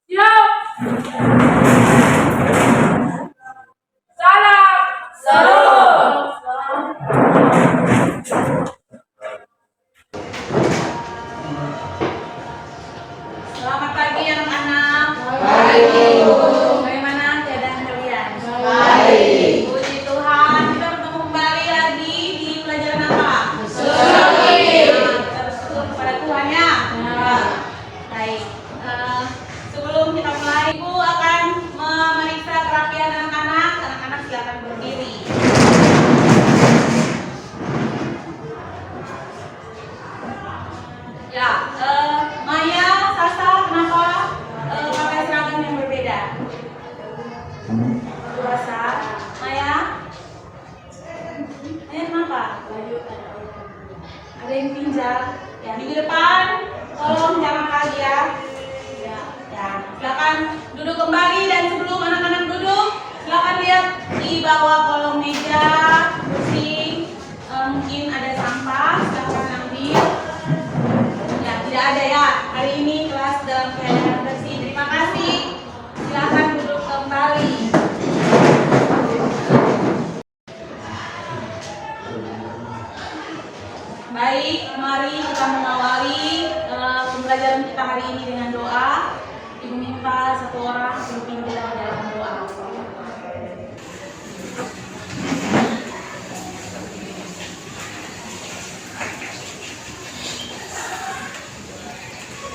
Siap. Salam. Salam. Selamat pagi anak-anak. Pagi. Bagaimana keadaan kalian? Baik. Puji Tuhan, kita bertemu kembali lagi di pelajaran apa? Sosiologi. Kita bersyukur kepada Tuhan ya. Baik. Sebelum kita mulai, Ibu akan memeriksa kerapian anak-anak. Anak-anak silakan berdiri. Ya, Maya, Sasa, kenapa pakai seragam yang berbeda? Puasa, Maya? Kenapa? Ada yang pinjam? Ya, minggu depan tolong jangan lagi ya. Ya, silakan duduk kembali dan sebelum anak-anak duduk, silakan lihat di bawah kolong meja, kursi, mungkin ada sampah, silakan ambil. Ya, tidak ada ya. Hari ini kelas dalam keadaan bersih. Terima kasih. Silakan duduk kembali. Baik, mari kita mengawali pembelajaran kita hari ini dengan doa. Ibu minta satu orang memimpin kita dalam doa.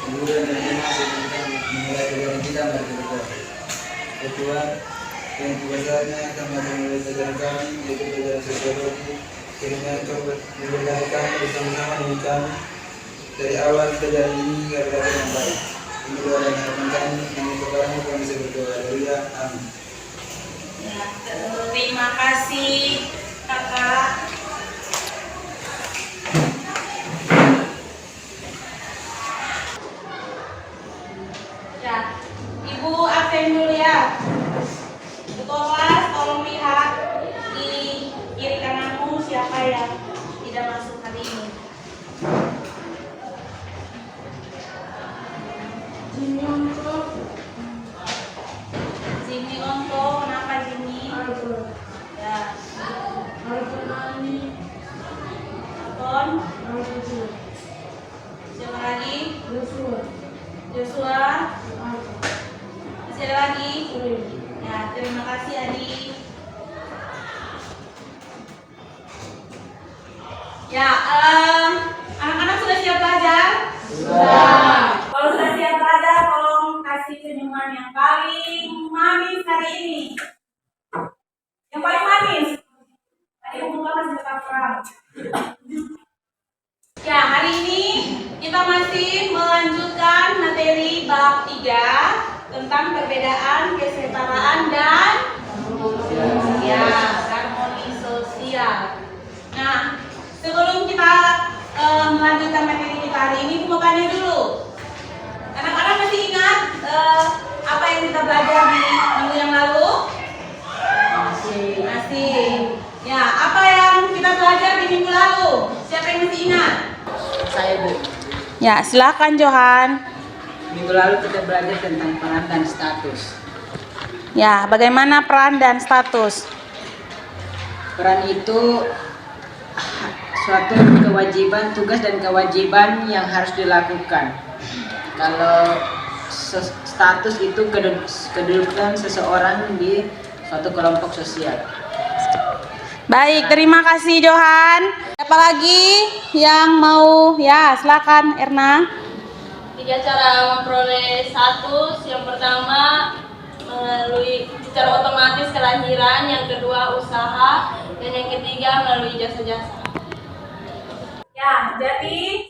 Kemudian dari masuk kita memulai pelajaran kita mari kita berdoa. Ya Tuhan, yang kuasanya kami akan mulai pelajaran kami yaitu pelajaran sosiologi. Kiranya Engkau memberkati kami bersama-sama dengan kami dari awal pelajaran ini hingga berakhir yang baik. Ini doa dan harapan kami, namun kepadamu kami bisa berdoa. Haleluya, amin. Ya, terima kasih kakak. Ya, Ibu absen dulu ya. Ketua kelas tolong lihat di kiri kananmu siapa yang tidak masuk hari ini. Jimmy Onto, kenapa Jimmy? Ya. Alton. Siapa lagi? Joshua. Masih ada lagi? Ya, terima kasih adik. Ya, anak-anak sudah siap belajar? Sudah. Kalau sudah siap belajar, tolong kasih senyuman yang paling manis hari ini. Yang paling manis. Tadi umumnya masih tetap terang. Ya, hari ini kita masih melanjutkan materi bab 3 tentang perbedaan, kesetaraan, dan ya, harmoni sosial. Nah, sebelum kita melanjutkan materi kita hari ini, aku mau tanya dulu. Anak-anak masih ingat apa yang kita belajar di minggu yang lalu? Masih. Ya, apa yang kita belajar di minggu lalu? Siapa yang masih ingat? Saya, Bu. Ya, silakan Johan. Minggu lalu kita belajar tentang peran dan status. Ya, bagaimana peran dan status? Peran itu suatu kewajiban, tugas dan kewajiban yang harus dilakukan. Kalau status itu kedudukan seseorang di suatu kelompok sosial. Baik, terima kasih Johan. Siapa lagi yang mau? Ya, silakan Erna. 3 cara memperoleh status. Yang pertama melalui secara otomatis kelahiran, yang kedua usaha, dan yang ketiga melalui jasa-jasa. Ya, jadi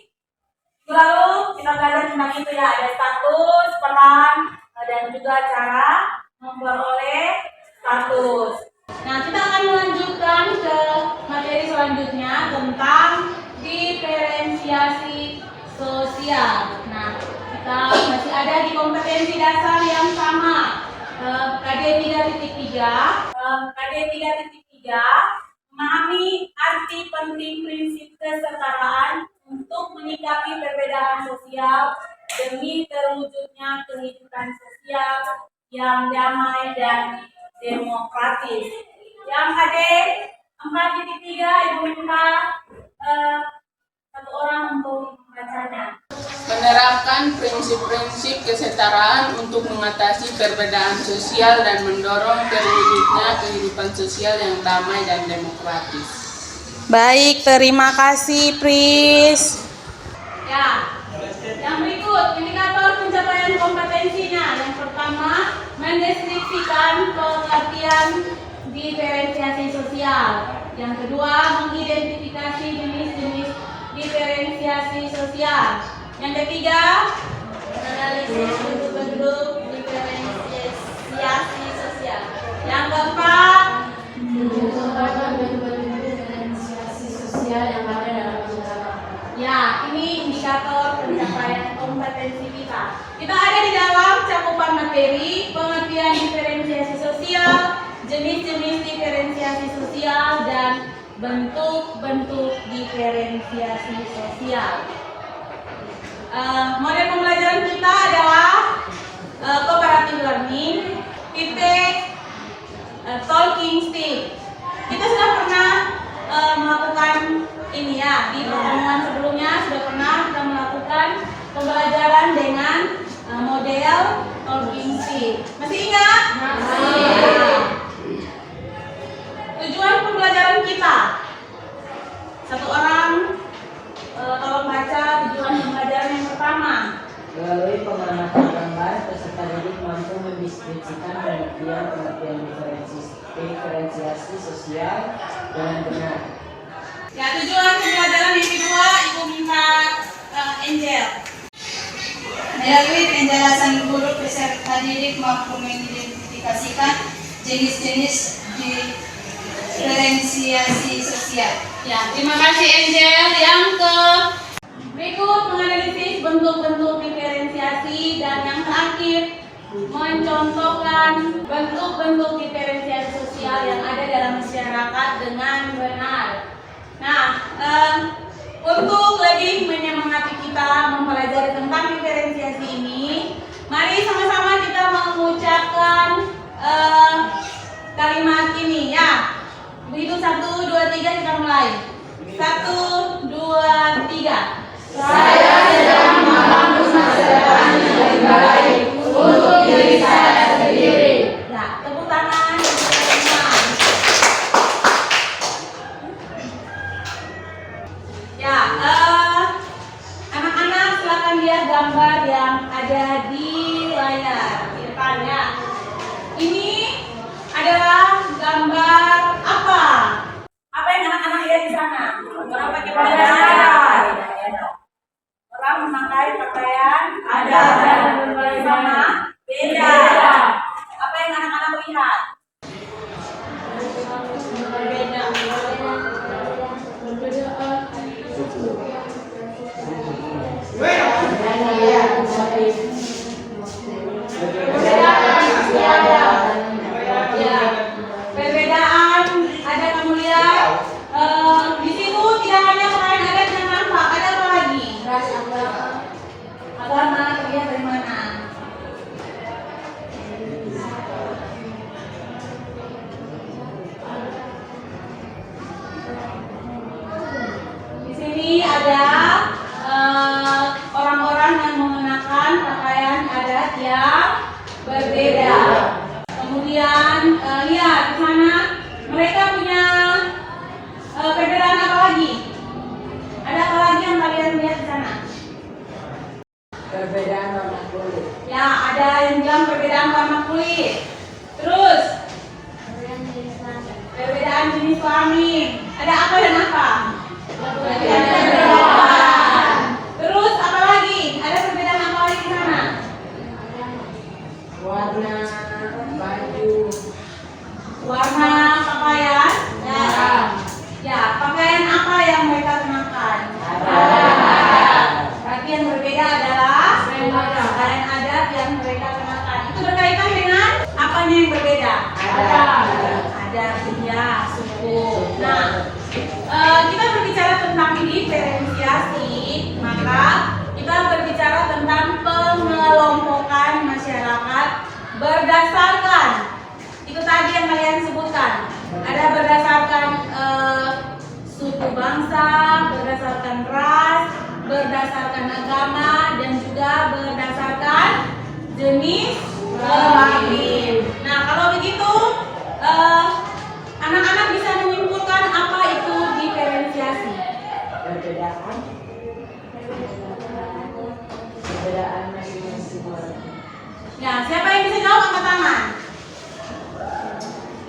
lalu kita belajar tentang itu ya, ada status, peran, dan juga cara memperoleh status. Nah, kita akan melanjutkan ke materi selanjutnya tentang diferensiasi sosial. Nah, kita masih ada di kompetensi dasar yang sama, KD 3.3. KD 3.3 memahami arti penting prinsip kesetaraan untuk menyikapi perbedaan sosial demi terwujudnya kehidupan sosial. yang damai dan demokratis. Yang KD 4.3 Ibu minta satu orang untuk membacanya. Menerapkan prinsip-prinsip kesetaraan untuk mengatasi perbedaan sosial dan mendorong terwujudnya kehidupan sosial yang damai dan demokratis. Baik, terima kasih Pris. Ya, yang berikut indikator pencapaian kompetensinya. Yang pertama, mendeskripsikan pengertian diferensiasi sosial. Yang kedua, mengidentifikasi jenis-jenis diferensiasi sosial. Yang ketiga, Analisis bentuk-bentuk diferensiasi sosial. yang keempat, Diferensiasi sosial yang ada dalam masyarakat. ya, ini indikator pencapaian kompetensi kita. Kita ada di dalam cakupan materi pengertian diferensiasi sosial, jenis-jenis diferensiasi sosial, dan bentuk-bentuk diferensiasi sosial. Model pembelajaran kita adalah cooperative learning, talking stick. Kita sudah pernah melakukan ini ya, di pertemuan sebelumnya sudah pernah kita melakukan pembelajaran dengan model talking stick. Masih ingat? Masih. Tujuan pembelajaran kita, satu orang tolong baca tujuan pembelajaran yang pertama. Melalui pengamatan gambar, peserta didik mampu mendeskripsikan pengertian diferensiasi sosial dengan benar. Ya, tujuan pembelajaran yang kedua, Ibu minta Angel. Melalui penjelasan guru, peserta didik mampu mengidentifikasikan jenis-jenis diferensiasi sosial. Ya, terima kasih Angel. Yang berikut menganalisis bentuk-bentuk diferensiasi, dan yang terakhir mencontohkan bentuk-bentuk diferensiasi sosial yang ada dalam masyarakat dengan benar. Nah, untuk lebih menyemangati kita mempelajari tentang diferensiasi ini, mari sama-sama kita mengucapkan kalimat ini ya. Begitu 1, 2, 3 kita mulai. 1, 2, 3. Saya sedang membangun masa depan yang lebih baik untuk diri saya sendiri. Ya, tepuk tangan. Ya, anak-anak silakan lihat gambar yang ada di layar di depannya. Ini adalah gambar apa? Apa yang anak-anak lihat di sana? Orang pakai pakaian. Orang memakai pakaian ada dan bersama beda. Apa yang anak-anak lihat? Berbeda. Perbedaan ada, kamu lihat di situ tidak hanya pakaian adat yang nampak, ada apa lagi? Agama terlihat dari mana? Di sini ada orang-orang yang mengenakan pakaian adat yang berbeda. Kemudian lihat di sana mereka punya perbedaan apa lagi? Ada apa lagi yang kalian lihat di sana? Perbedaan warna kulit. Ya, ada yang bilang perbedaan warna kulit. Terus perbedaan jenis kelamin. Ada apa dan apa? Perbedaan. Terus apa lagi? Ada perbedaan apa lagi di sana? Warna baju. Warna pakaian. Ya, pakaian apa yang mereka kenakan? Berarti yang berbeda adalah pakaian adat yang mereka kenakan. Itu berkaitan dengan apanya yang berbeda? Adat, ya, suku. Nah, kita berbicara tentang diferensiasi, maka kita berbicara tentang pengelompokan masyarakat berdasarkan, itu tadi yang kalian sebutkan. Ada berdasarkan suku bangsa, berdasarkan ras, berdasarkan agama, dan juga berdasarkan jenis kelamin. Nah, kalau begitu anak-anak bisa menyimpulkan apa itu diferensiasi. Perbedaan masing-masing orang. Ya, siapa yang bisa jawab angkat tangan?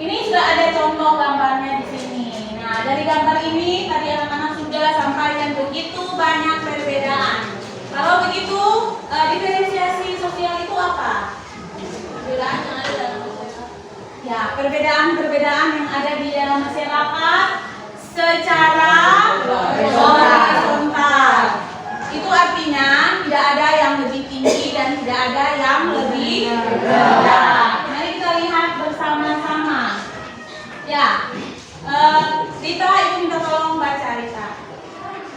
Ini sudah ada contoh gambarnya di sini. Nah, dari gambar ini tadi anak-anak sudah sampaikan begitu banyak perbedaan. Kalau begitu, diferensiasi sosial itu apa? Perbedaan yang ada dalam masyarakat. Ya, perbedaan-perbedaan yang ada di dalam masyarakat secara horizontal. Itu artinya tidak ada yang lebih tinggi dan tidak ada yang lebih rendah. Mari kita lihat bersama-sama. Ya, Rita, ibu minta tolong baca Rita.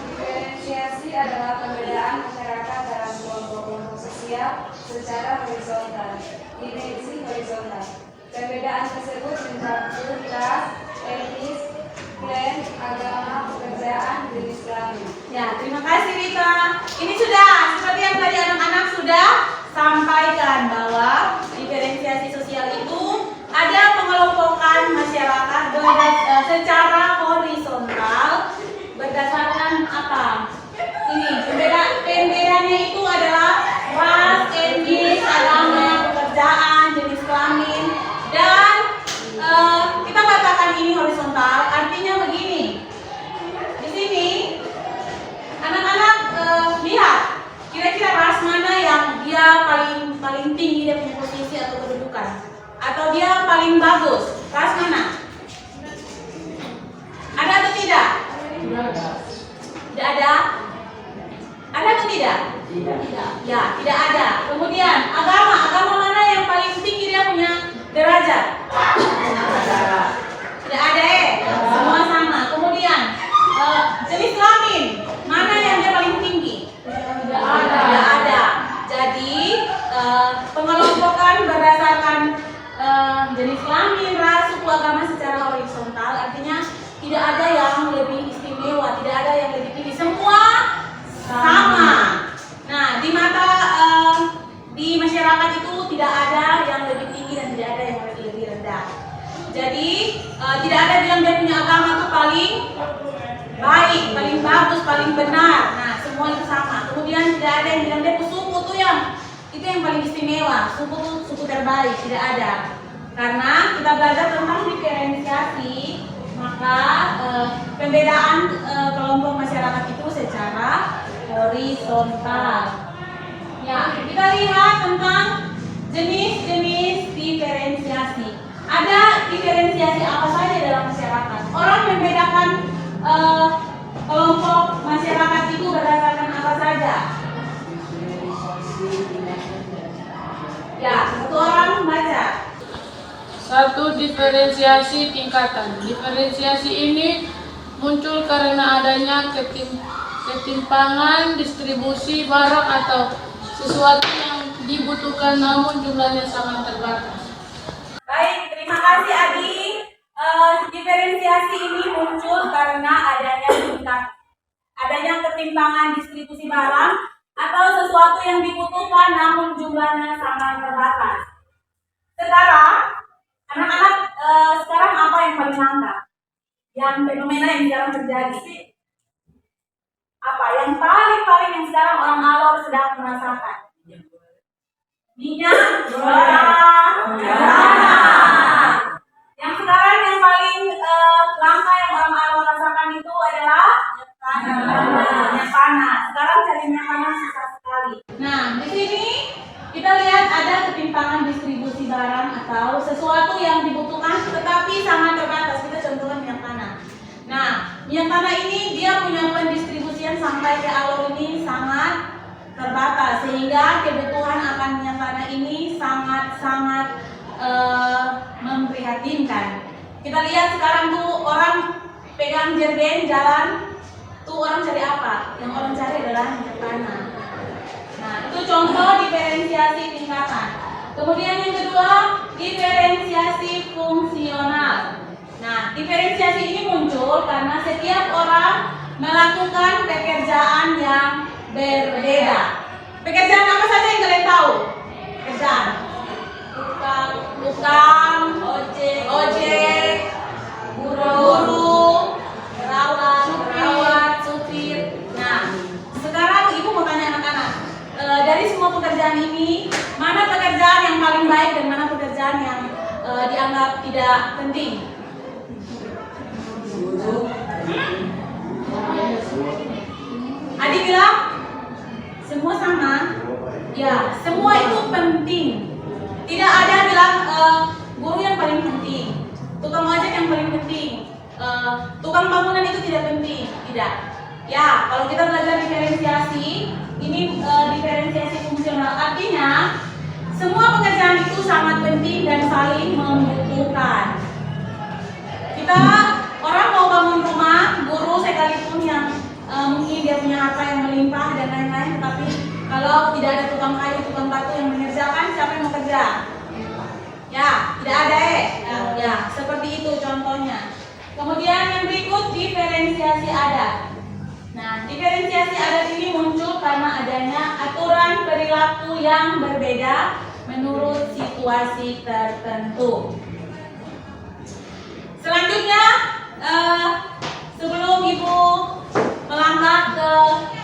Diferensiasi adalah perbedaan masyarakat dalam kelompok-kelompok sosial secara horizontal. Dimensi horizontal. Perbedaan tersebut mencakup ras, etnis, klan, agama, pekerjaan, jenis kelamin. Ya, terima kasih Rita. Ini sudah seperti yang tadi anak-anak sudah sampaikan bahwa diferensiasi sosial itu ada pengelompokan masyarakat secara horizontal berdasarkan apa? Ini pembedaannya itu adalah ras, etnis, agama, pekerjaan, jenis kelamin, dan kita katakan ini horizontal artinya begini. Di sini anak-anak lihat kira-kira ras mana yang dia paling tinggi dia punya posisi atau kedudukan, atau dia paling bagus. Ras mana? Ada atau tidak? Tidak ada. Ada atau tidak? Tidak. Ya, tidak ada. Kemudian agama mana yang paling tinggi dia punya derajat? Tidak ada semua sama. Kemudian jenis kelamin mana yang dia paling tinggi? Tidak ada. Jadi pengelompokan berdasarkan jenis kelamin, ras, suku, agama secara horizontal artinya tidak ada yang lebih istimewa, tidak ada yang lebih tinggi, semua sama. Nah, di mata di masyarakat itu tidak ada yang lebih tinggi dan tidak ada yang lebih rendah. Jadi tidak ada bilang dia punya agama itu paling baik, paling bagus, paling benar. Nah, semua itu sama. Kemudian tidak ada yang bilang dia suku tuh itu yang paling istimewa, suku terbaik, tidak ada. Karena kita belajar tentang diferensiasi, maka pembedaan kelompok masyarakat itu secara horizontal. Ya, kita lihat tentang jenis-jenis diferensiasi. Ada diferensiasi apa saja dalam masyarakat? Orang membedakan kelompok masyarakat itu berdasarkan apa saja? Ya, satu orang baca. Satu, diferensiasi tingkatan. Diferensiasi ini muncul karena adanya ketimpangan distribusi barang atau sesuatu yang dibutuhkan namun jumlahnya sangat terbatas. Baik, terima kasih Adi. Diferensiasi ini muncul karena adanya ketimpangan distribusi barang atau sesuatu yang dibutuhkan namun jumlahnya sangat terbatas. Anak-anak sekarang apa yang paling langka? Yang fenomena yang sekarang terjadi? Apa yang paling yang sekarang orang Alor sedang merasakan? Minyak goreng. Yang sekarang yang paling langka yang orang Alor rasakan itu adalah minyak panas. Sekarang cari minyak panas susah sekali. Nah, di sini kita lihat ada ketimpangan distribusi barang atau sesuatu yang dibutuhkan tetapi sangat terbatas. Kita contohkan minyak tanah. Nah, minyak tanah ini dia punya pendistribusian sampai ke Alor ini sangat terbatas sehingga kebutuhan akan minyak tanah ini sangat memprihatinkan. Kita lihat sekarang tuh orang pegang jergen jalan, tuh orang cari apa? Yang orang cari adalah minyak tanah. Nah, itu contoh diferensiasi tingkatan. Kemudian yang kedua, diferensiasi fungsional. Nah, diferensiasi ini muncul karena setiap orang melakukan pekerjaan yang berbeda. Pekerjaan apa saja yang kalian tahu? Pekerjaan. Tukang, ojek, guru, perawat, supir. Nah, sekarang ibu mau tanya anak-anak, dari semua pekerjaan ini, mana pekerjaan yang paling baik dan mana pekerjaan yang dianggap tidak penting? Adik bilang semua sama. Ya, semua itu penting. Tidak ada bilang guru yang paling penting, tukang ojek yang paling penting, tukang bangunan itu tidak penting. Tidak. Ya, kalau kita belajar diferensiasi, ini diferensiasi fungsional, artinya semua pekerjaan itu sangat penting dan saling membutuhkan. Kita orang mau bangun rumah, guru sekalipun yang mungkin dia punya harta yang melimpah dan lain-lain, tetapi kalau tidak ada tukang kayu, tukang batu yang mengerjakan, siapa yang mau kerja? Ya, tidak ada ya, seperti itu contohnya. Kemudian yang berikut, diferensiasi adat. Nah, diferensiasi adat ini muncul karena adanya aturan perilaku yang berbeda menurut situasi tertentu. Selanjutnya, sebelum Ibu melangkah ke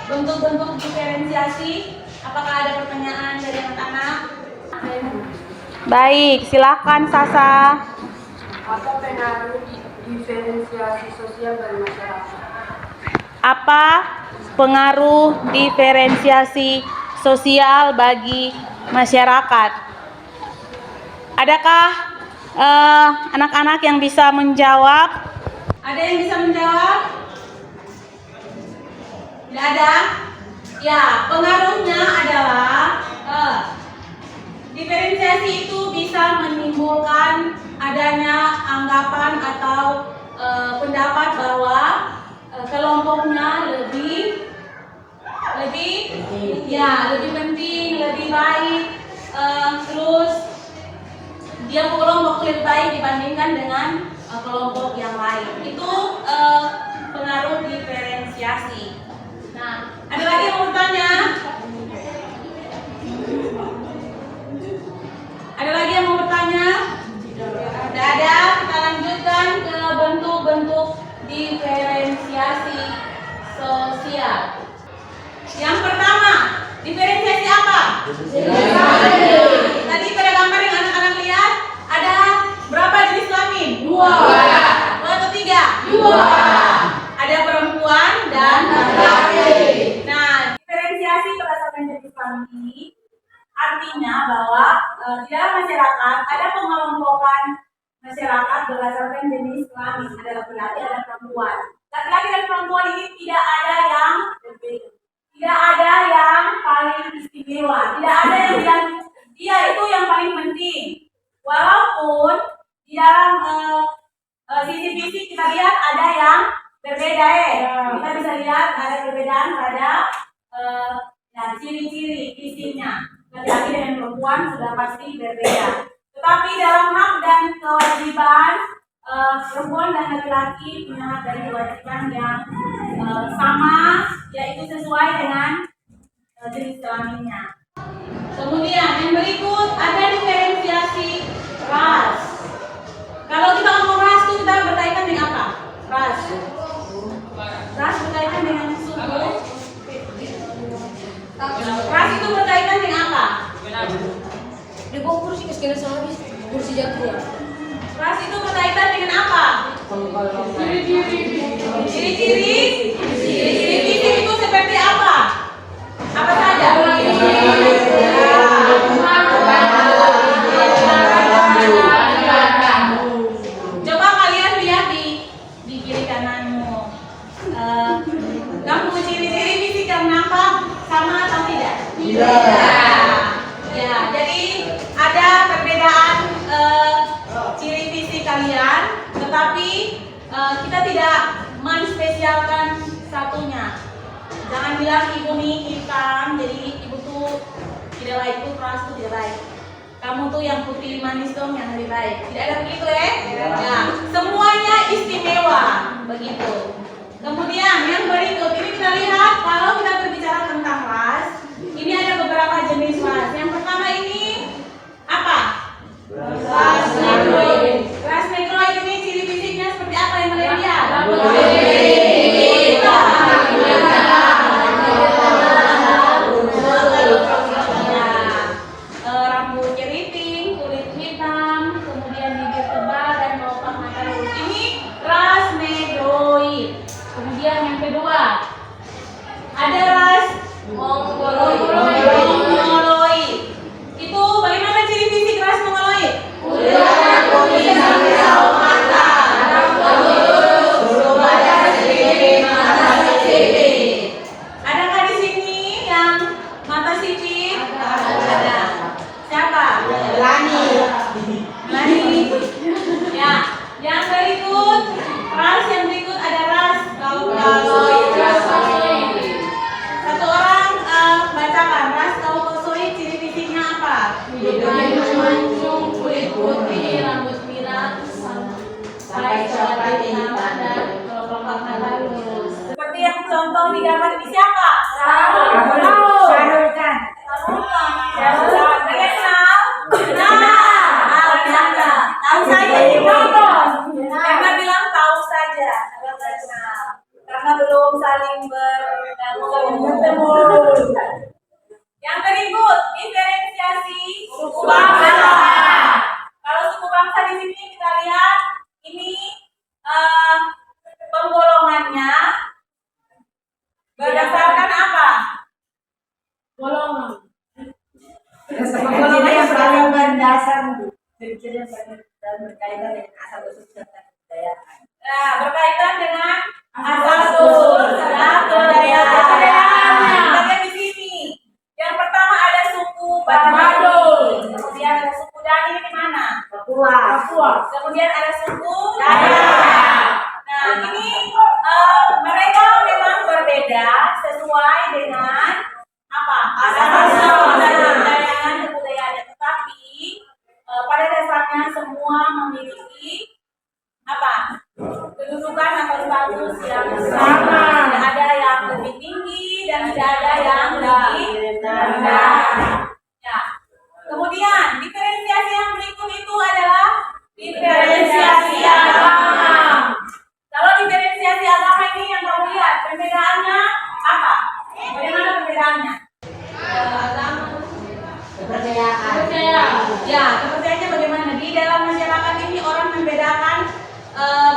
bentuk-bentuk diferensiasi, apakah ada pertanyaan dari anak-anak? Baik, silakan Sasa. Apa pengaruh diferensiasi sosial bagi masyarakat? Apa pengaruh diferensiasi sosial bagi masyarakat? Adakah anak-anak yang bisa menjawab? Ada yang bisa menjawab? Tidak ada? Ya, pengaruhnya adalah diferensiasi itu bisa menimbulkan adanya anggapan atau pendapat bahwa kelompoknya lebih penting, lebih baik, terus dia kelompok lebih baik dibandingkan dengan kelompok yang lain. Itu pengaruh diferensiasi. Nah, ada lagi yang mau bertanya? Ada lagi yang mau bertanya? Tidak ada. Kita lanjutkan ke bentuk-bentuk diferensiasi sosial. Yang pertama, diferensiasi apa? Tadi pada gambar yang anak-anak lihat, ada berapa jenis kelamin? 2. 2 atau 3? 2. Ada perempuan dan laki-laki. Nah, diferensiasi berdasarkan jenis kelamin ini artinya bahwa di dalam masyarakat ada pengelompokan masyarakat berdasarkan jenis kelamin. Ada laki-laki, ada perempuan. Laki-laki dan perempuan ini tidak ada yang berbeda. Tidak ada yang paling istimewa. Tidak ada yang bilang dia itu yang paling penting. Walaupun di dalam sisi fisik kita lihat ada yang berbeda Kita bisa lihat ada perbedaan pada ciri-ciri fisiknya. Laki-laki dengan perempuan sudah pasti berbeda. Tetapi dalam hak dan kewajiban, perempuan dan laki-laki punya hak dan kewajiban yang sama, yaitu sesuai dengan jenis kelaminnya. Kemudian yang berikut ada diferensiasi ras. Kalau kita ngomong ras itu kita berkaitan dengan apa? Ras berkaitan dengan suku. Ras itu berkaitan dengan apa? Di bawah kursi kesekian habis kursi jatuh. Ras itu berkaitan dengan apa? Ciri-ciri fisik itu seperti apa? Apa saja? Coba kalian lihat di kiri kananmu. Kamu ciri-ciri fisik yang nampak sama atau tidak? Tidak. Ya, jadi ada perbedaan ciri fisik kalian, tetapi kita tidak menspesialkan satunya. Jangan bilang ibu nih hitam, jadi ibu tuh tidak baik, itu keras tuh tidak baik. kamu tuh yang putih manis dong yang lebih baik. Tidak ada begitu ya? Ya, semuanya istimewa begitu. Kemudian yang berikut ini kita lihat kalau kita berbicara tentang ras, ini ada beberapa jenis ras. Yang pertama ini apa? Ras negroid. Ras negroid ini ciri fisiknya seperti apa yang kalian lihat? Rambut keriting, kulit hitam, kemudian bibir tebal dan kelopak mata lurus. Ini ras negroid. Kemudian yang kedua ada ras mongoloid. Itu bagaimana ciri fisik ras mongoloid? Kulitnya putih sampai sawo mata, rambut lurus, bulu badan sipit, mata sipit. Adakah di sini yang mata sipit? Ada. Siapa? Lani. Ya, yang berikut ras yang berikut ada ras kaukasoid. Satu orang bacakan ras kaukasoid, ciri fisiknya apa? Mancung, kulit putih, rambut pirang, sampai coklat hitam dan kelopak mata lurus. Seperti yang contoh di gambar ini siapa? Sarulkan. Kalian kenal? Tahu saja karena bilang tahu saja, karena belum saling bertemu. Yang berikut diferensiasi suku bangsa. Kalau suku bangsa di sini kita lihat ini penggolongannya berdasarkan apa? Golongan. Golongan yang paling mendasar ciri-ciri dan berkaitan dengan asal usul serta kebudayaan. Nah, berkaitan dengan asal usul dan kebudayaan. Kita lihat di sini. Yang pertama ada suku Baduy. Kemudian ada suku Dani di mana? Papua. Kemudian ada suku Dayak. Nah, ini mereka memang berbeda sesuai dengan apa? Asal usul dan kebudayaan. Tetapi pada dasarnya semua memiliki apa? Kedudukan atau status yang sama. Tidak ada yang lebih tinggi dan tidak ada yang lebih rendah. Ya. Kemudian diferensiasi yang berikut itu adalah diferensiasi agama. Kalau diferensiasi agama ini yang kamu lihat perbedaannya apa? Bagaimana perbedaannya? Agama. Kepercayaan. Ya, kepercayaannya bagaimana? Di dalam masyarakat ini orang membedakan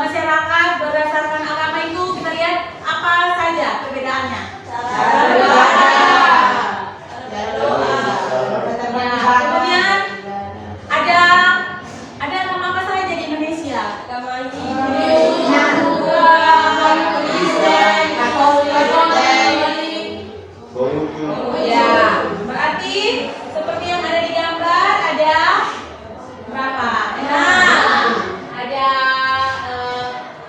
masyarakat berdasarkan agama itu kita lihat apa saja perbedaannya. Kemudian ada nama apa saja di Indonesia? Agama Kristen, Katolik. Ya, berarti seperti yang ada di gambar ada berapa? Ada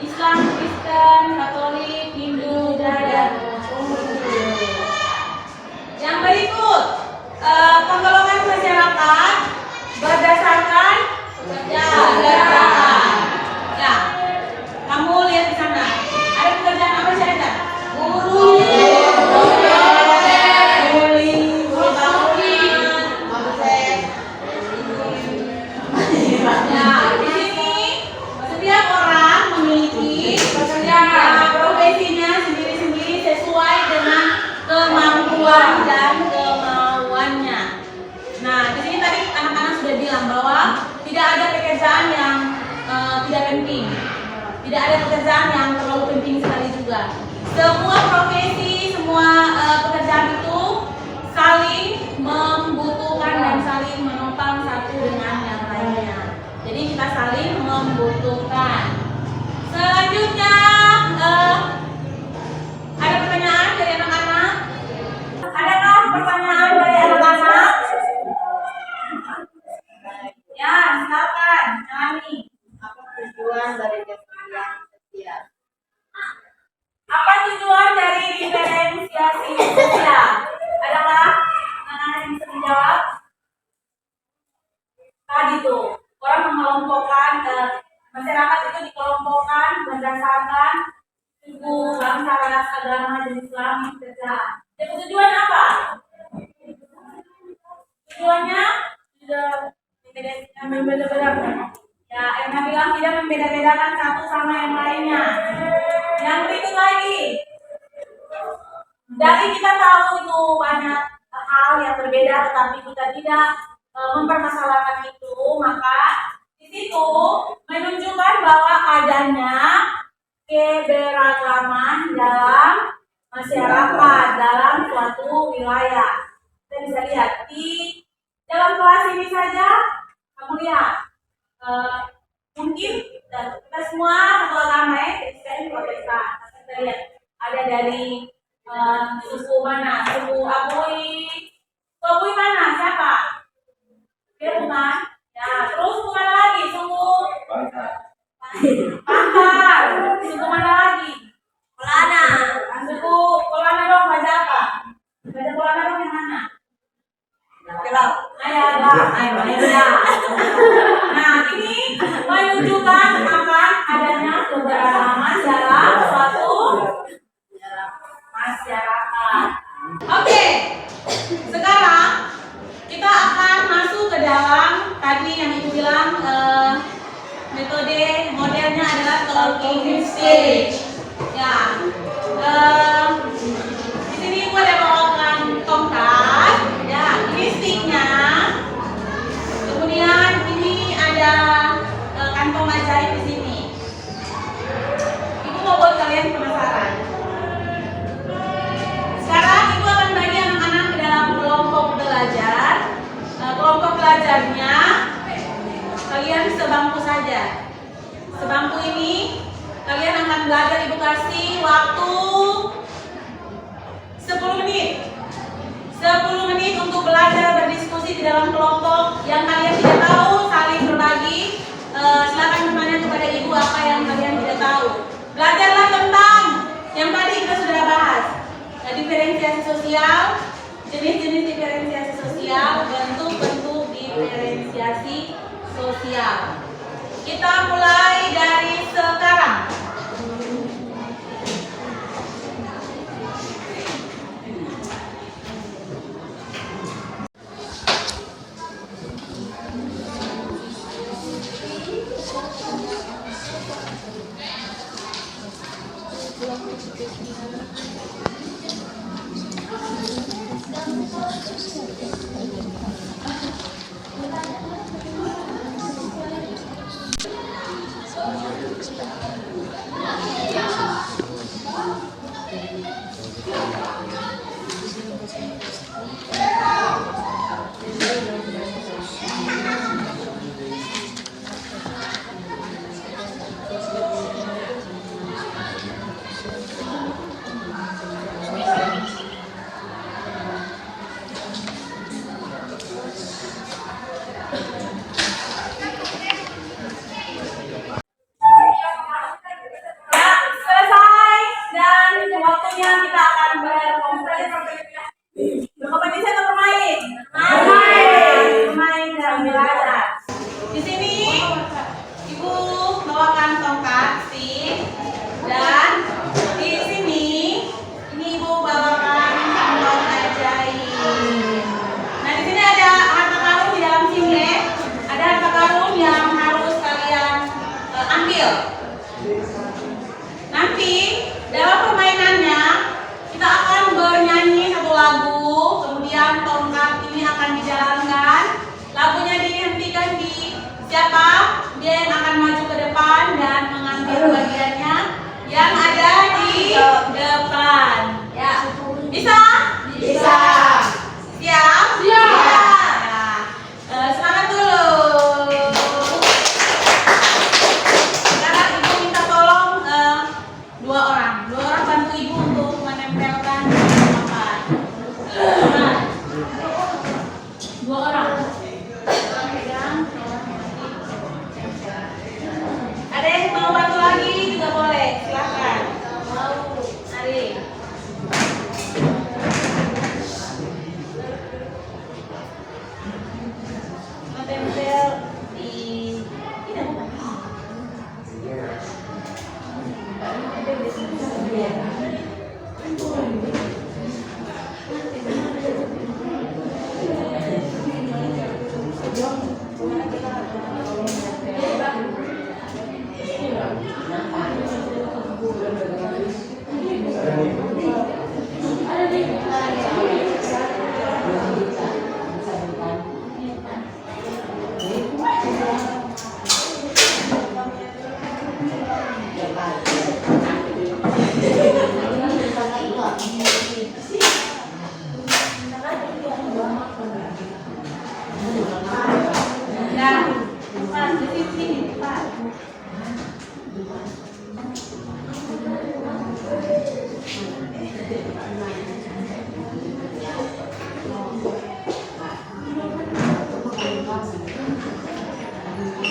Islam, Kristen, Katolik, Hindu, Buddha, dan Konghucu. Yang berikut penggolongan masyarakat berdasarkan pekerjaan. Ya, kamu lihat di sana. Ada pekerjaan apa saja? Guru, nah, di sini setiap orang memiliki profesinya sendiri-sendiri sesuai dengan kemampuan dan kemauannya. Nah, di sini tadi anak-anak sudah bilang bahwa tidak ada pekerjaan yang tidak penting, tidak ada pekerjaan yang terlalu penting sekali juga. Semua profesi, semua pekerjaan itu saling membutuhkan dan saling menopang satu dengan yang lainnya. Jadi kita saling membutuhkan. Selanjutnya ada pertanyaan dari anak-anak? Adakah pertanyaan dari anak-anak? Ya, silakan, Nani. Apa tujuan dari kesenian sosial? Apa tujuan dari diferensiasi sosial? Adakah anak-anak yang bisa menjawab? gitu. Orang mengelompokkan masyarakat itu dikelompokkan berdasarkan suku, bangsa, ras, agama, jenis kelamin, kerjaan. Jadi tujuan apa? Tujuannya sudah membeda-bedakan. Ya, Emma bilang tidak membeda-bedakan satu sama yang lainnya. Yang berikut lagi, dari kita tahu itu banyak hal yang berbeda, tetapi kita tidak mempermasalahkan itu, maka di situ menunjukkan bahwa adanya keberagaman dalam masyarakat, dalam suatu wilayah. Kita bisa lihat di dalam kelas ini saja, kamu lihat, mungkin kita semua satu agama ya, Kristen, Protestan. Kita lihat ada dari suku mana? Suku Abui. Suku Abui mana? Siapa? Dia bukan? Ya, terus suku mana lagi? Suku Pangkal. Suku mana lagi? Kolana. Suku Kolana dong, baca apa? Baca Kolana dong yang mana? Kelap. Nah, ini menunjukkan akan adanya keberagaman dalam suatu masyarakat. Oke, sekarang kita akan masuk ke dalam tadi yang ibu bilang metode modelnya adalah talking stage. Ya, di sini ibu ada bawakan tongkat. Ya, ini sticknya. Kemudian ini ada kantong ajaib di sini. Ibu mau buat kalian penasaran. Sekarang ibu akan bagi anak-anak ke dalam kelompok belajar. Kelompok belajarnya kalian sebangku saja. Sebangku ini kalian akan belajar, ibu kasih waktu 10 menit. 10 menit untuk belajar berdiskusi di dalam kelompok. Yang kalian tidak tahu saling berbagi. Silakan bertanya kepada ibu apa yang kalian tidak tahu. Belajarlah tentang yang tadi kita sudah bahas. Diferensiasi sosial, jenis-jenis diferensiasi sosial, bentuk-bentuk diferensiasi sosial. Kita mulai dari sekarang. Nah, Pak, di sini, Pak.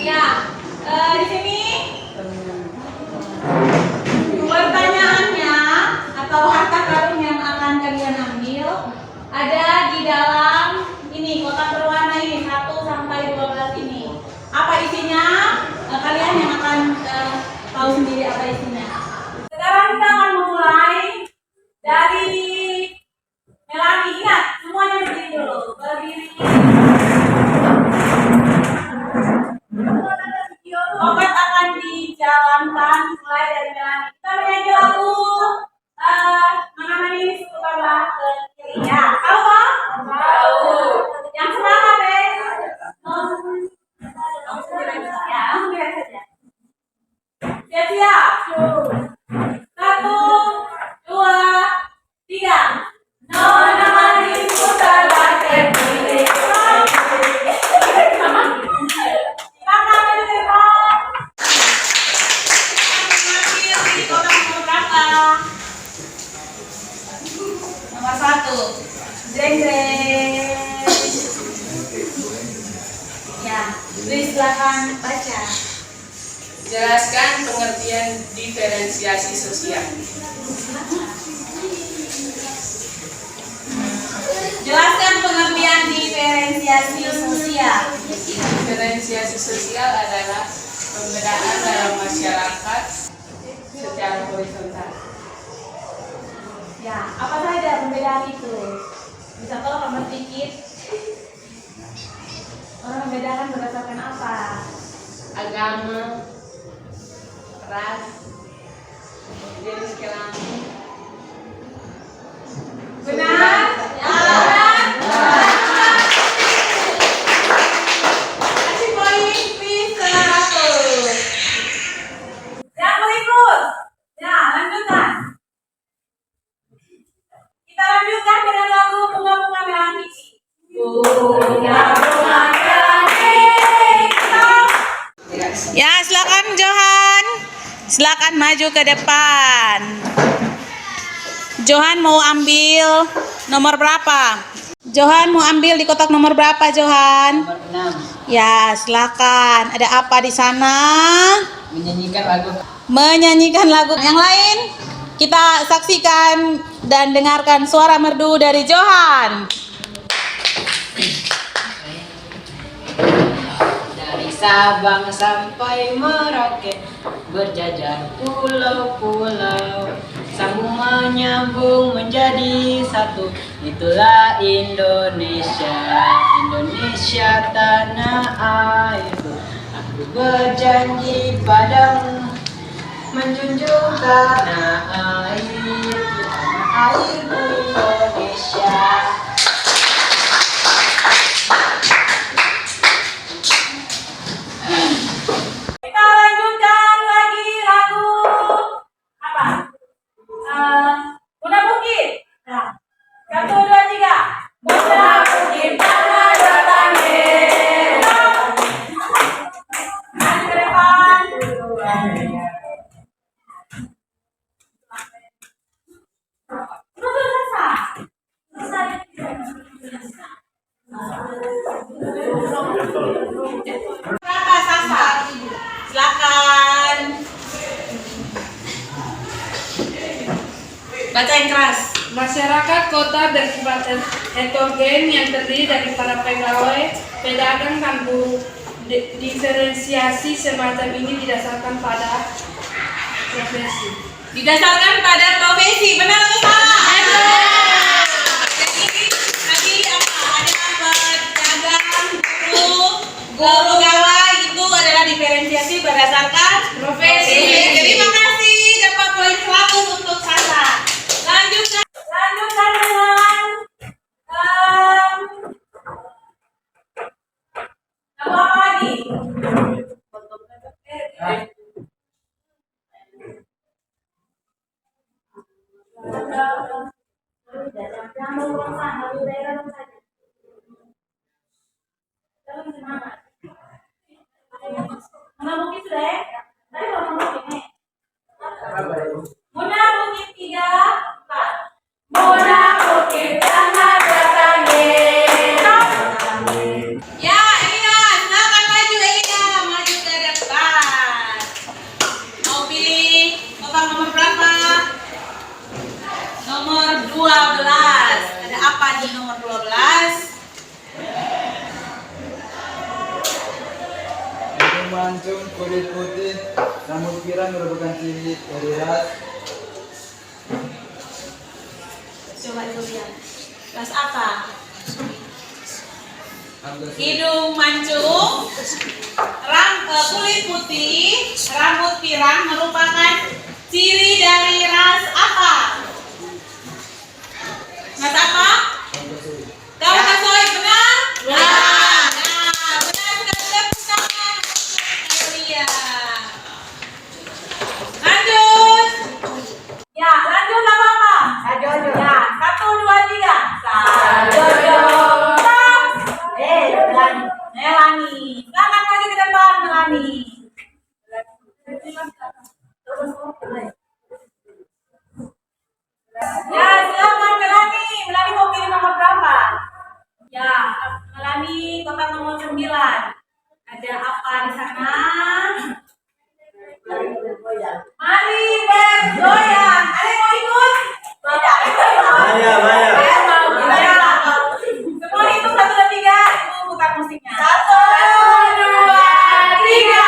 Ya, di sini pertanyaannya atau harta karun yang akan kalian ambil ada di dalam ini kotak berwarna ini 1 sampai 12 ini. Apa isinya? Kalian yang akan tahu sendiri apa isinya. Sekarang kita akan memulai dari Melani. Ingat, semuanya berdiri dulu. Berdiri. Obat akan dijalankan mulai dari Melani. Kita bernyanyi lagu mana ini seputarlah ke kiri. Ya, tahu Pak? Tahu. Yang semangat deh. Ya, biar saja. Siap-siap. 1, 2, 3. Nona manis putarlah ke kiri. Nomor 1, jreng jreng. Ya, please silakan baca. Jelaskan pengertian diferensiasi sosial. Jelaskan pengertian diferensiasi sosial. Diferensiasi sosial adalah pembedaan dalam masyarakat secara horizontal. Ya, apa saja perbedaan itu? Bisa tolong kamu sedikit? Orang membedakan berdasarkan apa? Agama, ras, jenis kelamin. Benar? Ya. Kasih poin, please, 100. Yang berikut. Ya, lanjutkan. Kita lanjutkan dengan lagu Bunga-Bunga Merah Niki. Bunga-bunga merah niki. Ya, silakan Johan. Silakan maju ke depan. Johan mau ambil nomor berapa? Johan mau ambil di kotak nomor berapa, Johan? Nomor 6. Ya, silakan. Ada apa di sana? Menyanyikan lagu. Menyanyikan lagu yang lain. Kita saksikan dan dengarkan suara merdu dari Johan. Dari Sabang sampai Merauke, berjajar pulau-pulau, sambung menyambung menjadi satu. Itulah Indonesia, Indonesia tanah airku. Aku berjanji padamu, menjunjung tanah airku, tanah airku Indonesia. Kita lanjutkan lagi lagu apa? Bunda Bukit. Nah, 1, 2, 3. Bunda Bukit mana datangnya? Dan ke depan. Berapa Sasa? Silakan. Baca yang keras. Masyarakat kota bersifat heterogen yang terdiri dari para pegawai, pedagang, dan buruh. Diferensiasi semacam ini didasarkan pada profesi. Didasarkan pada profesi, benar atau salah? Jadi tadi apa? Ada pedagang, buruh, guru, Mana bukit sudah ya? Tadi mau bukit nih. Muna bukit 3, 4. Muna bukit sangat datangnya. Ya, Elina, silakan maju Elina, maju ke depan. Mau pilih kotak nomor berapa? Nomor 12. Ada apa di nomor 12? Mancung kulit putih, rambut pirang merupakan ciri dari ras. Coba itu lihat. Ras apa? Angka Hidung mancung, kulit putih, rambut pirang merupakan ciri dari ras apa? Ras apa? Kau kasoi benar? Nah, benar sudah tepuk tangan untuk Aurelia. Lanjut. Ya, lanjut nama apa? Sajojo. Ya, 1, 2, 3. Sajojo. Melani. Silakan maju ke depan, Melani. Ya, silakan Melani. Melani mau pilih nomor berapa? Ya, Melani kotak nomor 9. Ada apa di sana? Mari bergoyang. Ada yang mau ikut? Tidak. Semua hitung 1, 2, 3. Ibu putar musiknya. 1, 2, 3.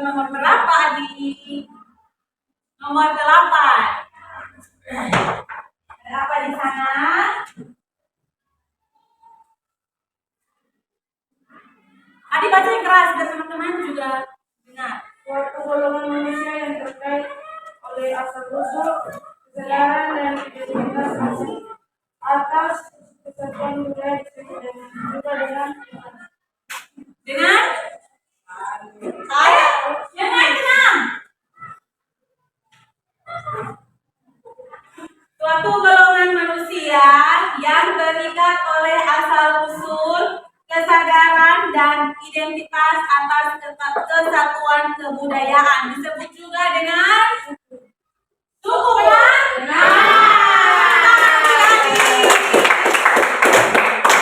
Nomor berapa, Adi? Nomor 8. Ada apa di sana? Adi baca yang keras biar teman-teman juga dengar. Suatu golongan manusia yang terkait oleh asal-usul, kesadaran dan identitas asli atas kesatuan budaya dan juga dengan Saya yang lain tenang. Suatu golongan manusia yang terikat oleh asal-usul, kesadaran dan identitas atas kesatuan kebudayaan disebut juga dengan suku, benar?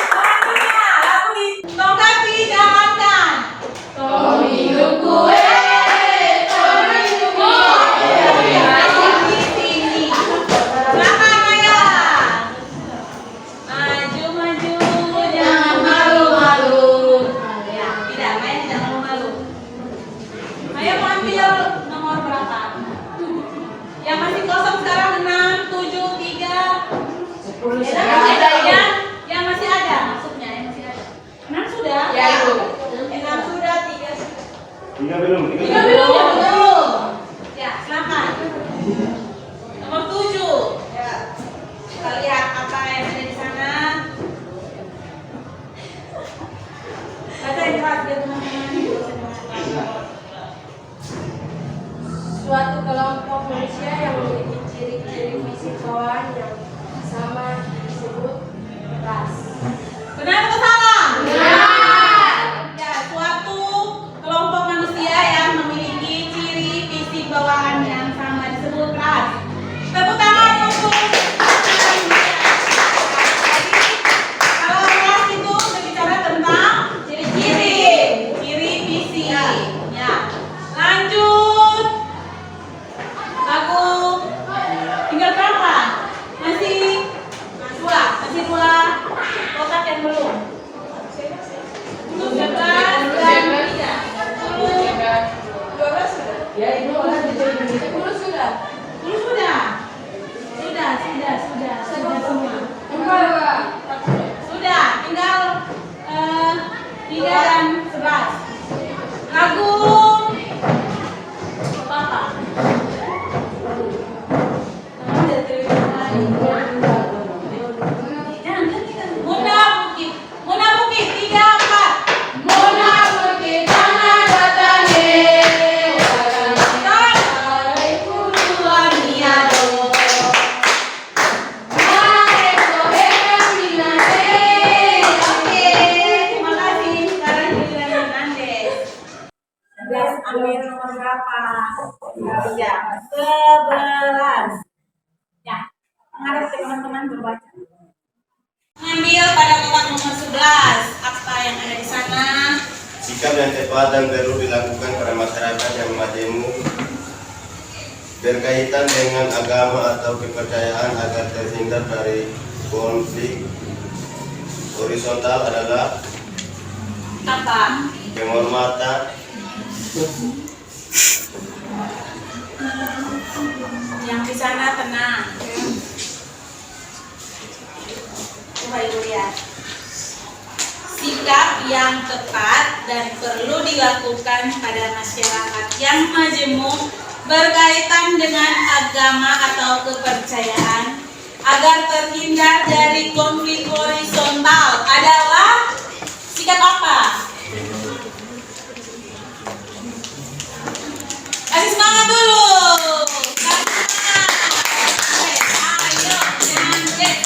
Selanjutnya, lagu di tongkat dijalankan. Silakan Maya. Maju, jangan malu-malu. Ya, tidak, Maya tidak malu-malu. Maya mau ambil nomor berapa? Yang masih kosong sekarang 6, 7, 3. 10 yang masih ada, maksudnya yang masih ada. 6 sudah? Ya, itu. 6 sudah, 3 sudah. 3 belum. 3 belum. Ya, silakan. Nomor 7. Ya. Kita lihat apa yang ada di sana. Baca yang keras biar teman-teman. Suatu kelompok manusia yang memiliki ciri-ciri pengetahuan yang sama disebut ras. Benar atau salah? Benar. Ya, suatu kelompok manusia yang memiliki ciri fisik bawaan yang sama disebut ras. Tepuk tangan untuk kalau ras itu berbicara tentang ciri fisik. Ya, lanjut. Lagu tinggal berapa? Masih dua kotak yang belum. 11 dan 3. 12 sudah. Ya itu orang jadi begitu. 10 sudah. 10 sudah. Sudah semua. Sudah, tinggal 3 dan 11. Lagu apa? Muna Bukit 3, 4. Muna Bukit tanah datane, tanah kuruan niado. Mareko henang dinande. Oke, terima kasih. Sekarang giliran Andes. 11 ambil nomor berapa? Ya, 11. Ya, menghadap ke teman-teman berbaca. Mengambil pada kotak nomor 11 apa yang ada di sana. Sikap yang tepat dan perlu dilakukan pada masyarakat yang majemuk berkaitan dengan agama atau kepercayaan agar terhindar dari konflik horizontal adalah Apa? penghormatan, Yang di sana tenang. Coba Ibu lihat. Sikap yang tepat dan perlu dilakukan pada masyarakat yang majemuk berkaitan dengan agama atau kepercayaan agar terhindar dari konflik horizontal adalah sikap apa? Kasih semangat dulu. Ayo, semangat.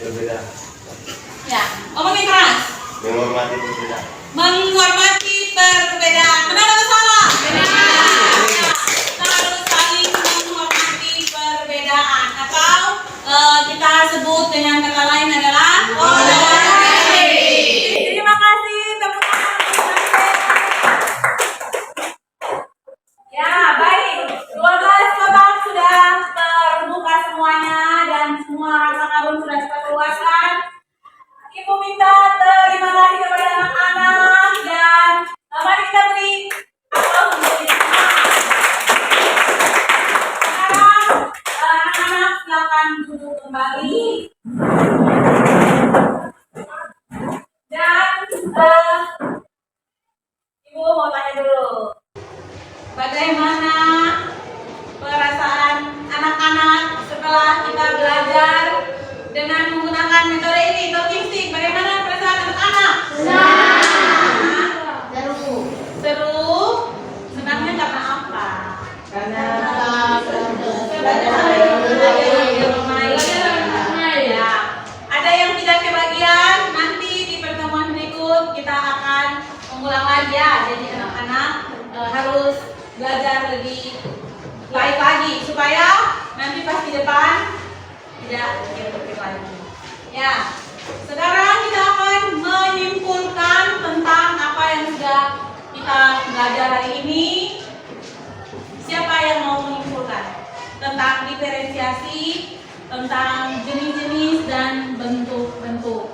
berbeda, Ya, ngomongin keras. menghormati berbeda. Menghormati perbedaan. Benar atau salah? Benar. Ya, kita harus saling menghormati perbedaan. Atau kita sebut dengan kata lain adalah toleransi. Terima kasih. Tepuk tangan. Ya, baik. 12 kotak sudah terbuka semuanya dan semua harta karun sudah kita keluarkan. Ibu minta terima kasih kepada anak-anak dan mari kita beri aplaus untuk mereka. Sekarang anak-anak silakan duduk kembali dan Ibu mau tanya dulu, bagaimana perasaan anak-anak setelah kita belajar dengan menggunakan metode ini, talking stick? Bagaimana perasaan anak-anak? Seru. Senangnya karena apa? Karena Ya. Ada yang tidak kebagian, nanti di pertemuan berikut kita akan mengulang lagi ya. Jadi anak-anak harus belajar lebih baik lagi supaya nanti pas di depan tidak terkejut lagi. Ya, sekarang kita akan menyimpulkan tentang apa yang sudah kita belajar hari ini. Siapa yang mau menyimpulkan tentang diferensiasi, tentang jenis-jenis dan bentuk-bentuk?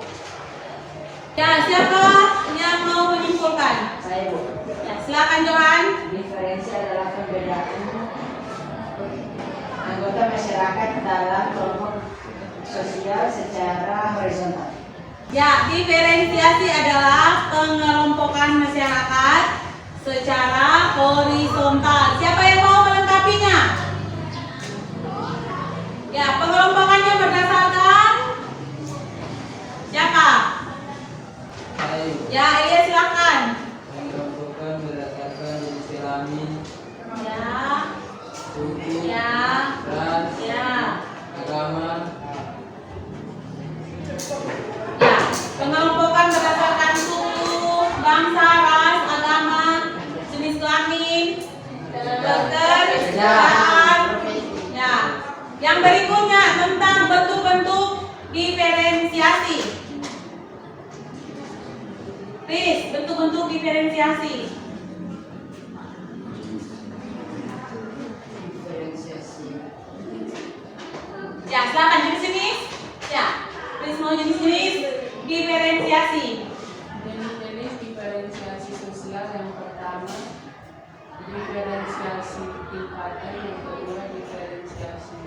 Ya, siapa yang mau menyimpulkan? saya Bu, Ya, silakan Johan. diferensi adalah perbedaan anggota masyarakat dalam kelompok sosial secara horizontal. Ya, diferensiasi adalah pengelompokan masyarakat secara horizontal. Siapa yang mau melengkapinya? Ya, pengelompokannya berdasarkan siapa? Ya, Elia silakan. Mengelompokan berdasarkan diferensiasi? Ya, silakan jenis-jenis. Ya, please mau jenis-jenis diferensiasi. Jenis-jenis diferensiasi sosial yang pertama diferensiasi tingkatan, yang kedua diferensiasi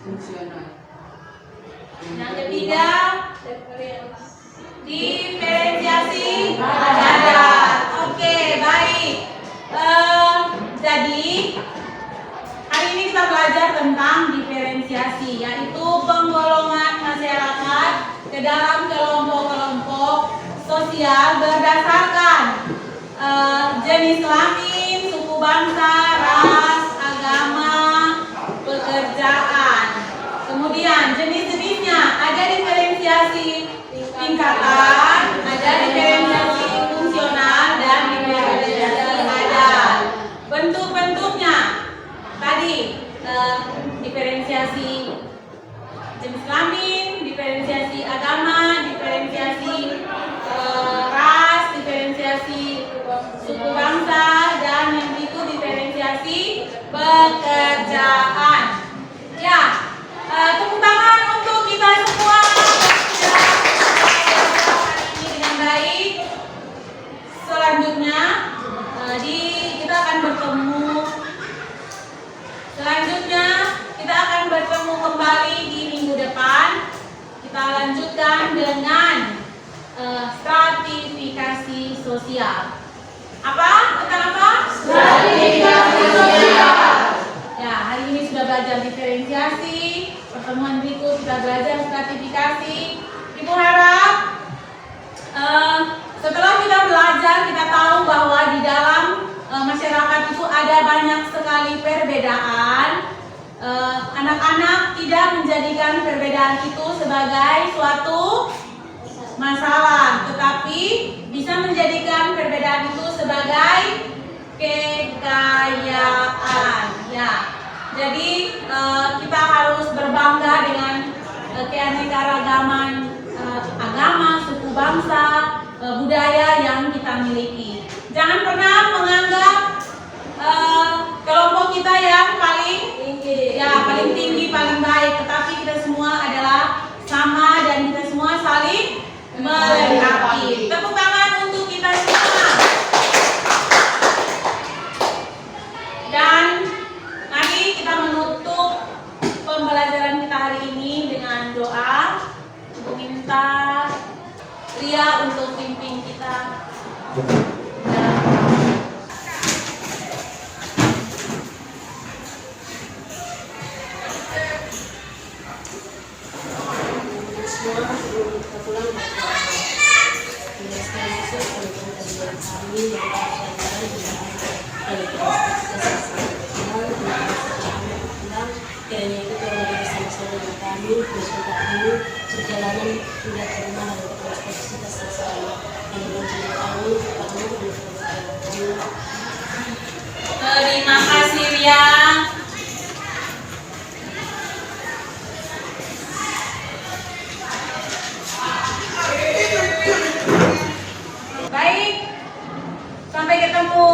fungsional. Yang ketiga diferensiasi adat. Oke, baik. Jadi hari ini kita belajar tentang diferensiasi, yaitu penggolongan masyarakat ke dalam kelompok-kelompok sosial berdasarkan jenis kelamin, suku bangsa, ras, agama, pekerjaan. Kemudian jenis-jenisnya ada diferensiasi tingkatan, ada diferensiasi fungsional, dan diferensiasi adat. Bentuk-bentuknya tadi diferensiasi jenis kelamin, diferensiasi agama, diferensiasi ras, diferensiasi suku bangsa, dan yang berikut diferensiasi pekerjaan. Ya, tepuk tangan untuk kita semua ini dengan baik. Selanjutnya kita akan bertemu. Selanjutnya kita akan bertemu kembali di minggu depan. Kita lanjutkan dengan stratifikasi sosial. Apa? Tentang apa? Stratifikasi sosial. Ya, hari ini sudah belajar diferensiasi. Pertemuan berikut kita belajar stratifikasi. Ibu harap setelah kita belajar, kita tahu bahwa di dalam masyarakat itu ada banyak sekali perbedaan. Anak-anak tidak menjadikan perbedaan itu sebagai suatu masalah, tetapi bisa menjadikan perbedaan itu sebagai kekayaan. Ya, jadi kita harus berbangga dengan keanekaragaman agama, suku bangsa, budaya yang kita miliki. Jangan pernah menganggap kelompok kita yang paling tinggi, paling baik, tetapi kita semua adalah sama dan kita semua saling melengkapi. Tepuk tangan untuk kita semua. Dan mari kita menutup pembelajaran kita hari ini dengan doa. Meminta Ria untuk pimpin kita. Kiranya itu Tuhan beri bersama-sama dengan kami, bersertai perjalanan hingga ke rumah dan ke posisi kita selesai. Yang dengan cinta kami, kami Terima kasih Ria. Baik, sampai ketemu